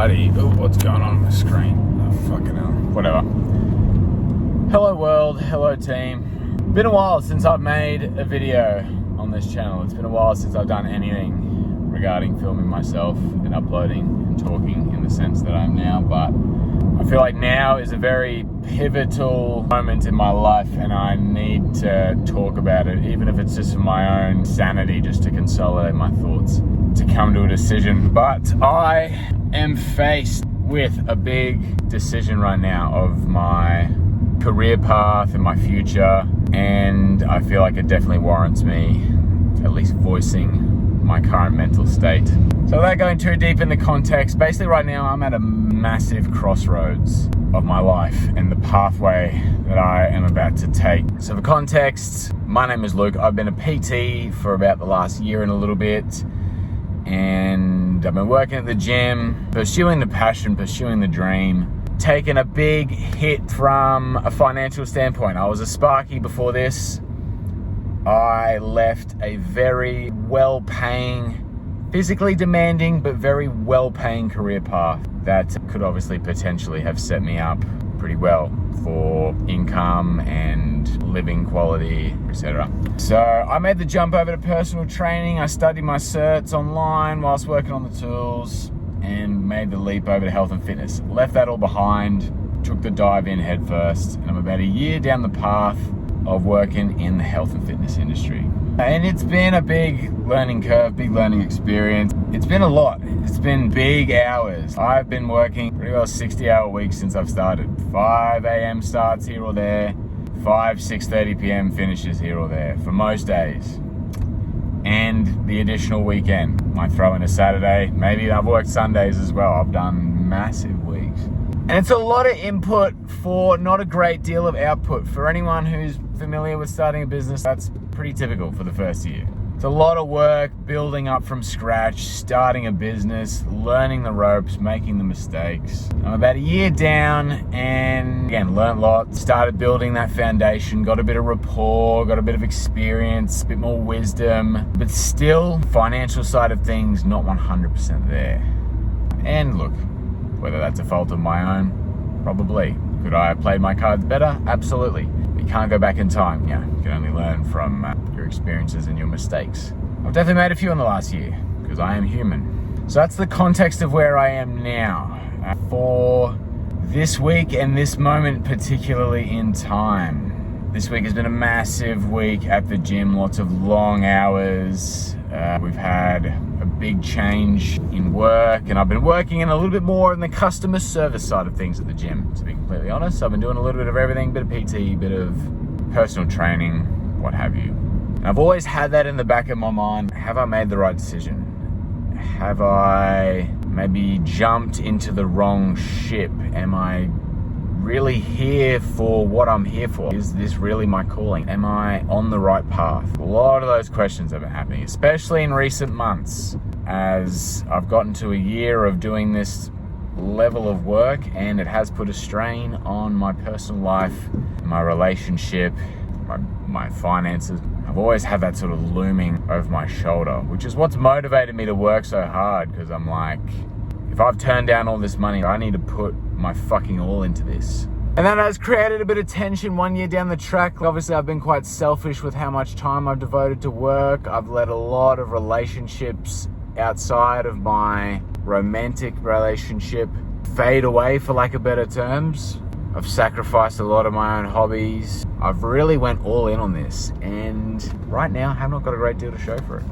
Alrighty. Oh, what's going on the screen? Oh, fucking hell. Whatever. Hello world, hello team. Been a while since I've made a video on this channel. It's been a while since I've done anything regarding filming myself and uploading and talking in the sense that I'm now, but I feel like now is a very pivotal moment in my life and I need to talk about it, even if it's just for my own sanity, just to consolidate my thoughts, to come to a decision. But I am faced with a big decision right now of my career path and my future, and I feel like it definitely warrants me at least voicing my current mental state. So without going too deep in the context, basically right now I'm at a massive crossroads of my life and the pathway that I am about to take. So for context, my name is Luke. I've been a PT for about the last year and a little bit, and I've been working at the gym, pursuing the passion, pursuing the dream, taking a big hit from a financial standpoint. I was a Sparky before this. I left a very well-paying, physically demanding, but very well-paying career path that could obviously potentially have set me up pretty well for income and living quality, etc. So I made the jump over to personal training. I studied my certs online whilst working on the tools and made the leap over to health and fitness. Left that all behind, took the dive in head first, and I'm about a year down the path of working in the health and fitness industry. And it's been a big learning curve, big learning experience. It's been a lot. It's been big hours. I've been working pretty well 60-hour weeks since I've started. 5 a.m. starts here or there, 6:30 p.m. finishes here or there for most days. And the additional weekend. Might throw in a Saturday. Maybe I've worked Sundays as well. I've done massive weeks. And it's a lot of input for not a great deal of output. For anyone who's familiar with starting a business, that's pretty typical for the first year. It's a lot of work building up from scratch, starting a business, learning the ropes, making the mistakes. I'm about a year down and again, learned a lot, started building that foundation, got a bit of rapport, got a bit of experience, a bit more wisdom, but still financial side of things, not 100% there. And look, whether that's a fault of my own, probably. Could I have played my cards better? Absolutely. You can't go back in time. Yeah, you can only learn from your experiences and your mistakes. I've definitely made a few in the last year because I am human. So that's the context of where I am now. For this week and this moment particularly in time. This week has been a massive week at the gym, lots of long hours. We've had a big change in work, and I've been working in a little bit more in the customer service side of things at the gym, to be completely honest. I've been doing a little bit of everything, bit of PT, bit of personal training, what have you. And I've always had that in the back of my mind. Have I made the right decision? Have I maybe jumped into the wrong ship? Am I really here for what I'm here for? Is this really my calling? Am I on the right path? A lot of those questions have been happening, especially in recent months, as I've gotten to a year of doing this level of work, and it has put a strain on my personal life, my relationship, my finances. I've always had that sort of looming over my shoulder, which is what's motivated me to work so hard, because I'm like, if I've turned down all this money, I need to put my fucking all into this. And that has created a bit of tension 1 year down the track. Obviously, I've been quite selfish with how much time I've devoted to work. I've let a lot of relationships outside of my romantic relationship fade away, for lack of better terms. I've sacrificed a lot of my own hobbies. I've really went all in on this, and right now I have not got a great deal to show for it.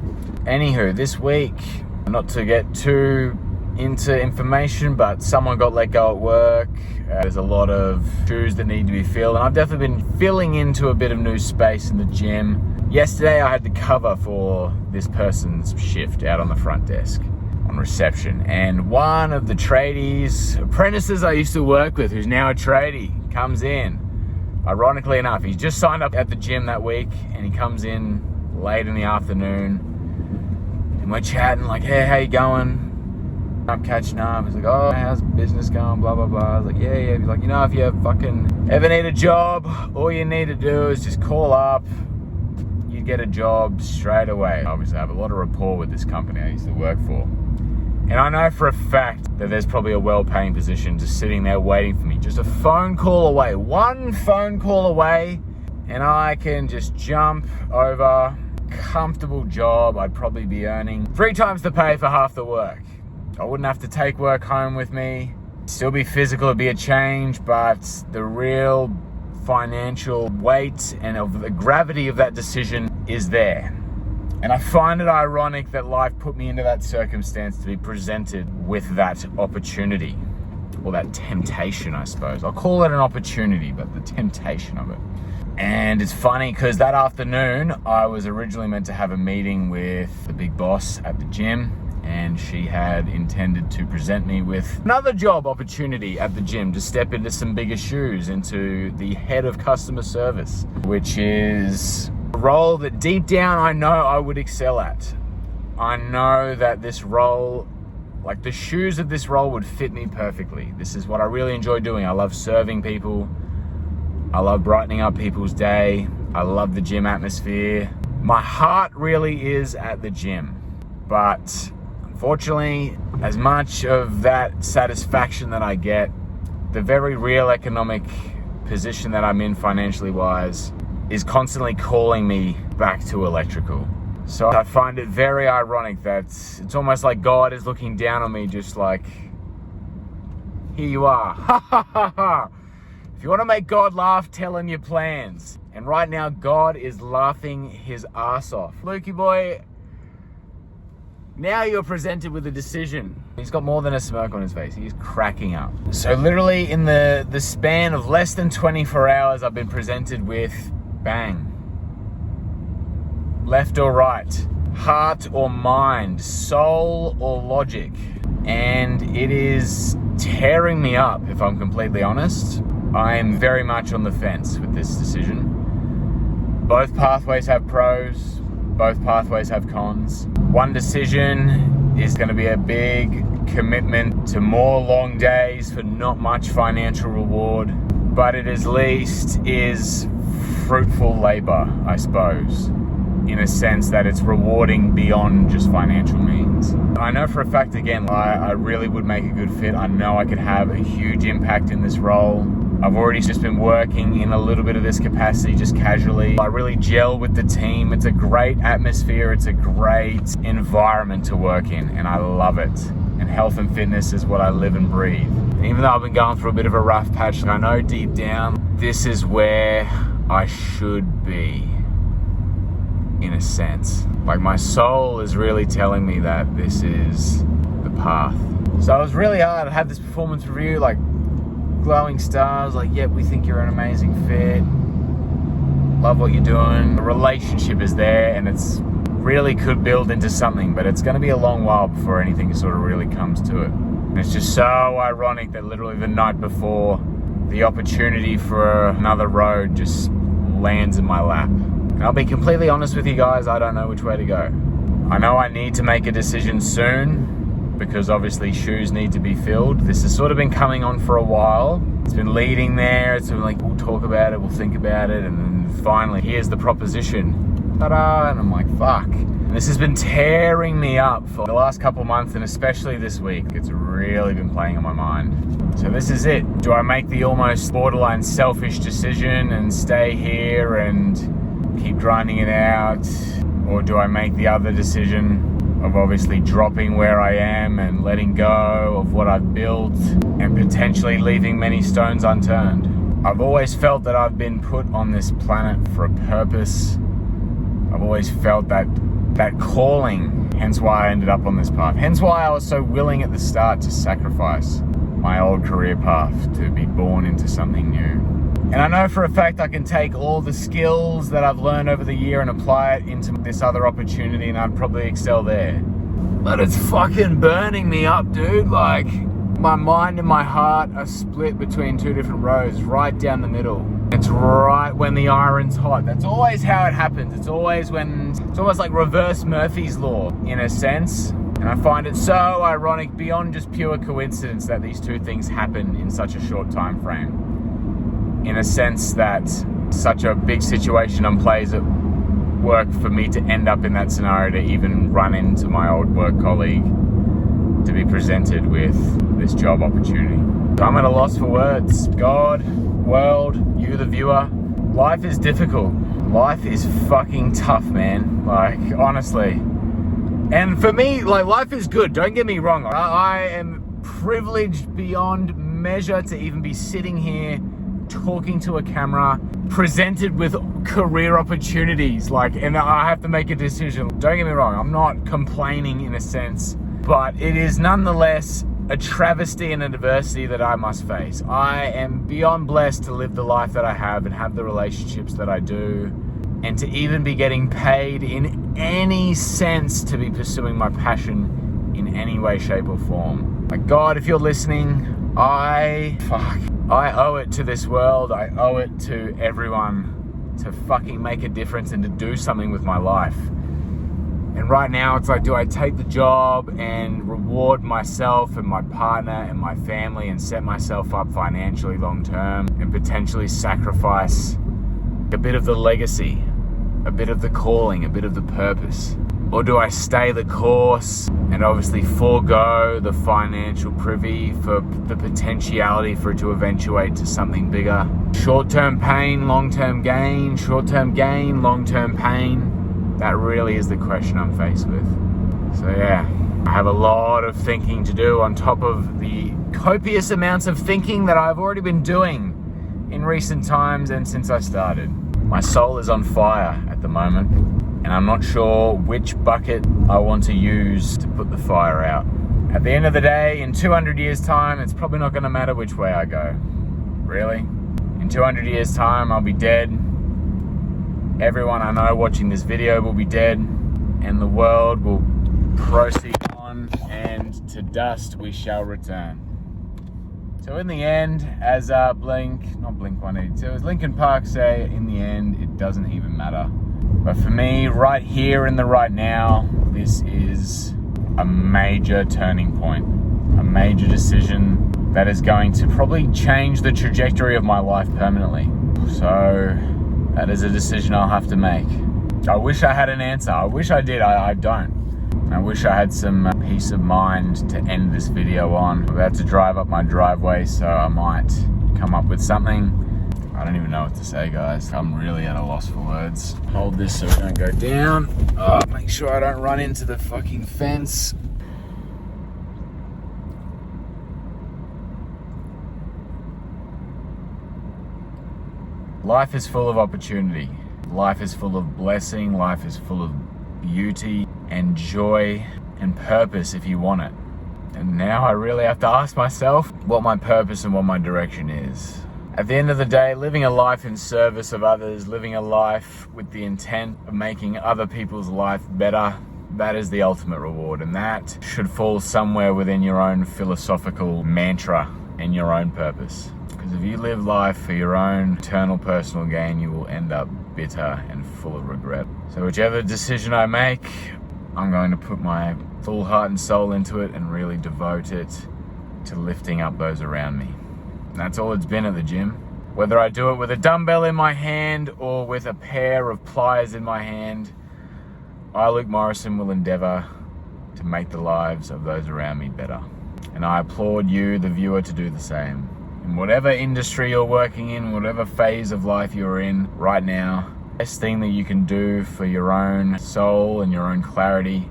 Anywho, this week, not to get too into information, but someone got let go at work. There's a lot of shoes that need to be filled, and I've definitely been filling into a bit of new space in the gym. Yesterday I had to cover for this person's shift out on the front desk on reception, and one of the tradies, apprentices I used to work with, who's now a tradie, comes in. Ironically enough, he's just signed up at the gym that week, and he comes in late in the afternoon, and we're chatting like, hey, how you going? I'm catching up. He's like, oh, how's business going? Blah, blah, blah. I was like, yeah. He's like, if you fucking ever need a job, all you need to do is just call up. You get a job straight away. Obviously, I have a lot of rapport with this company I used to work for. And I know for a fact that there's probably a well-paying position just sitting there waiting for me. Just a phone call away, one phone call away, and I can just jump over. Comfortable job. I'd probably be earning 3 times the pay for half the work. I wouldn't have to take work home with me. Still be physical, it'd be a change, but the real financial weight and of the gravity of that decision is there. And I find it ironic that life put me into that circumstance to be presented with that opportunity, or that temptation, I suppose. I'll call it an opportunity, but the temptation of it. And it's funny because that afternoon, I was originally meant to have a meeting with the big boss at the gym, and she had intended to present me with another job opportunity at the gym to step into some bigger shoes, into the head of customer service, which is a role that deep down I know I would excel at. I know that this role, like the shoes of this role, would fit me perfectly. This is what I really enjoy doing. I love serving people. I love brightening up people's day. I love the gym atmosphere. My heart really is at the gym. But unfortunately, as much of that satisfaction that I get, the very real economic position that I'm in financially wise is constantly calling me back to electrical. So I find it very ironic that it's almost like God is looking down on me, just like, here you are. Ha ha ha ha. If you want to make God laugh, tell him your plans. And right now, God is laughing his ass off. Lukey boy, now you're presented with a decision. He's got more than a smirk on his face. He's cracking up. So literally in the span of less than 24 hours, I've been presented with bang. Left or right, heart or mind, soul or logic. And it is tearing me up, if I'm completely honest. I am very much on the fence with this decision. Both pathways have pros, both pathways have cons. One decision is going to be a big commitment to more long days for not much financial reward, but it at least is fruitful labor, I suppose, in a sense that it's rewarding beyond just financial means. I know for a fact, again, I really would make a good fit. I know I could have a huge impact in this role. I've already just been working in a little bit of this capacity, just casually. I really gel with the team. It's a great atmosphere. It's a great environment to work in, and I love it. And health and fitness is what I live and breathe. And even though I've been going through a bit of a rough patch, I know deep down, this is where I should be, in a sense. Like, my soul is really telling me that this is the path. So it was really hard. I had this performance review, like, glowing stars, like, yep, we think you're an amazing fit, love what you're doing. The relationship is there, and it's really could build into something, but it's going to be a long while before anything sort of really comes to it. And it's just so ironic that literally the night before, the opportunity for another road just lands in my lap. And I'll be completely honest with you guys, I don't know which way to go. I know I need to make a decision soon, because obviously shoes need to be filled. This has sort of been coming on for a while. It's been leading there. It's been like, we'll talk about it, we'll think about it, and then finally, here's the proposition. Ta-da! And I'm like, fuck. And this has been tearing me up for the last couple months, and especially this week. It's really been playing on my mind. So this is it. Do I make the almost borderline selfish decision and stay here and keep grinding it out? Or do I make the other decision of obviously dropping where I am and letting go of what I've built and potentially leaving many stones unturned? I've always felt that I've been put on this planet for a purpose. I've always felt that calling, hence why I ended up on this path. Hence why I was so willing at the start to sacrifice my old career path to be born into something new. And I know for a fact I can take all the skills that I've learned over the year and apply it into this other opportunity, and I'd probably excel there. But it's fucking burning me up, dude. Like, my mind and my heart are split between two different roads, right down the middle. It's right when the iron's hot. That's always how it happens. It's always it's almost like reverse Murphy's Law, in a sense. And I find it so ironic, beyond just pure coincidence, that these two things happen in such a short time frame. In a sense that such a big situation plays at work for me to end up in that scenario, to even run into my old work colleague to be presented with this job opportunity. So I'm at a loss for words. God, world, you the viewer, life is difficult. Life is fucking tough, man. Like, honestly. And for me, like, life is good. Don't get me wrong. I am privileged beyond measure to even be sitting here talking to a camera, presented with career opportunities. Like, and I have to make a decision. Don't get me wrong. I'm not complaining in a sense, but it is nonetheless a travesty and an adversity that I must face. I am beyond blessed to live the life that I have and have the relationships that I do, and to even be getting paid in any sense to be pursuing my passion in any way, shape or form. Like, God, if you're listening, I owe it to this world. I owe it to everyone to fucking make a difference and to do something with my life. And right now it's like, do I take the job and reward myself and my partner and my family and set myself up financially long term and potentially sacrifice a bit of the legacy, a bit of the calling, a bit of the purpose? Or do I stay the course and obviously forego the financial privy for the potentiality for it to eventuate to something bigger? Short-term pain, long-term gain, short-term gain, long-term pain. That really is the question I'm faced with. So yeah, I have a lot of thinking to do on top of the copious amounts of thinking that I've already been doing in recent times and since I started. My soul is on fire at the moment, and I'm not sure which bucket I want to use to put the fire out. At the end of the day, in 200 years' time, it's probably not going to matter which way I go. Really? In 200 years' time, I'll be dead. Everyone I know watching this video will be dead, and the world will proceed on, and to dust we shall return. So in the end, as Blink 182, as Linkin Park say, in the end, it doesn't even matter. But for me, right here in the right now, this is a major turning point, a major decision that is going to probably change the trajectory of my life permanently. So that is a decision I'll have to make. I wish I had an answer. I wish I did. I don't. I wish I had some peace of mind to end this video on. I'm about to drive up my driveway, so I might come up with something. I don't even know what to say, guys. I'm really at a loss for words. Hold this so we don't go down. Make sure I don't run into the fucking fence. Life is full of opportunity. Life is full of blessing. Life is full of beauty and joy and purpose if you want it. And now I really have to ask myself what my purpose and what my direction is. At the end of the day, living a life in service of others, living a life with the intent of making other people's life better, that is the ultimate reward. And that should fall somewhere within your own philosophical mantra and your own purpose. Because if you live life for your own eternal personal gain, you will end up bitter and full of regret. So whichever decision I make, I'm going to put my full heart and soul into it and really devote it to lifting up those around me. And that's all it's been at the gym. Whether I do it with a dumbbell in my hand or with a pair of pliers in my hand, I, Luke Morrison, will endeavour to make the lives of those around me better. And I applaud you, the viewer, to do the same. In whatever industry you're working in, whatever phase of life you're in right now, the best thing that you can do for your own soul and your own clarity,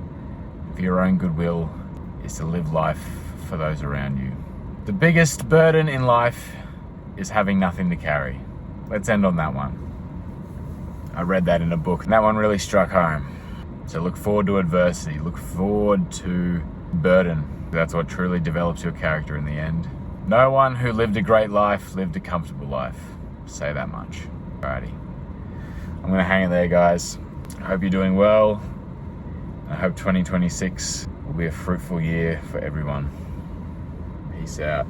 for your own goodwill, is to live life for those around you. The biggest burden in life is having nothing to carry. Let's end on that one. I read that in a book, and that one really struck home. So look forward to adversity, look forward to burden. That's what truly develops your character in the end. No one who lived a great life lived a comfortable life. Say that much. Alrighty. I'm gonna hang it there, guys. I hope you're doing well. I hope 2026 will be a fruitful year for everyone. Peace out.